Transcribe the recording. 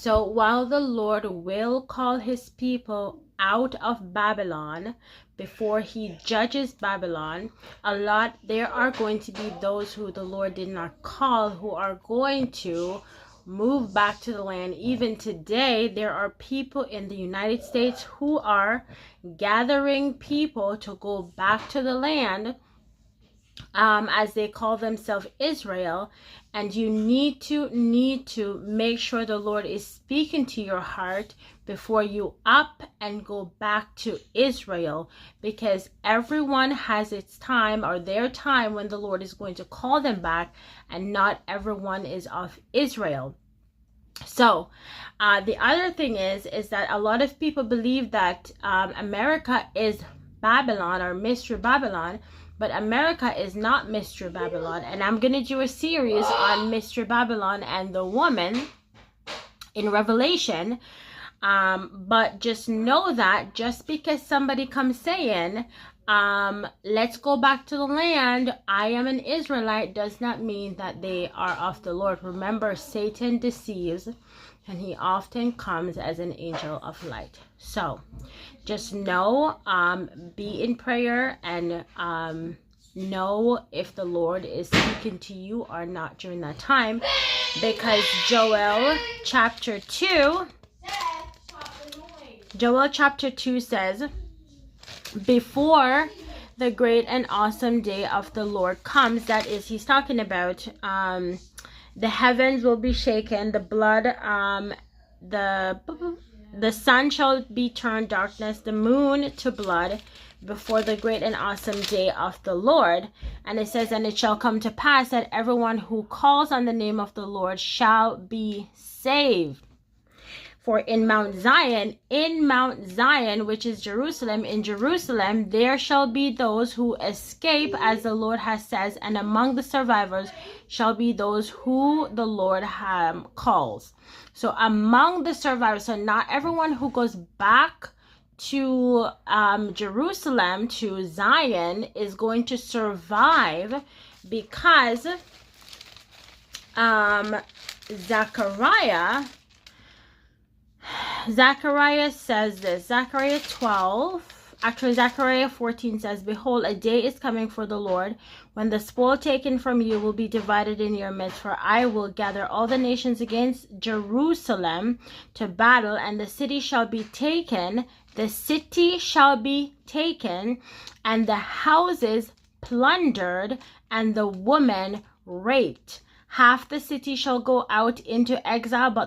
So while the Lord will call his people out of Babylon before he judges Babylon, there are going to be those who the Lord did not call who are going to move back to the land. Even today, there are people in the United States who are gathering people to go back to the land, as they call themselves Israel. And you need to make sure the Lord is speaking to your heart before you up and go back to Israel, because everyone has its time, or their time, when the Lord is going to call them back, and not everyone is of Israel. So the other thing is that a lot of people believe that America is Babylon, or Mystery Babylon, but America is not Mystery Babylon. And I'm going to do a series on Mystery Babylon and the woman in Revelation. But just know that just because somebody comes saying, let's go back to the land, I am an Israelite, does not mean that they are of the Lord. Remember, Satan deceives, and he often comes as an angel of light. So just know, be in prayer, and know if the Lord is speaking to you or not during that time, because Joel chapter 2 says, before the great and awesome day of the Lord comes, that is, he's talking about the heavens will be shaken, the blood, the sun shall be turned darkness, the moon to blood, before the great and awesome day of the Lord. And it says, and it shall come to pass that everyone who calls on the name of the Lord shall be saved. For in Mount Zion, which is Jerusalem, in Jerusalem, there shall be those who escape, as the Lord has said, and among the survivors shall be those who the Lord calls. So among the survivors, so not everyone who goes back to Jerusalem, to Zion, is going to survive, because Zechariah says this. Zechariah 14 says, behold, a day is coming for the Lord, when the spoil taken from you will be divided in your midst. For I will gather all the nations against Jerusalem to battle, and the city shall be taken, and the houses plundered, and the woman raped. Half the city shall go out into exile, but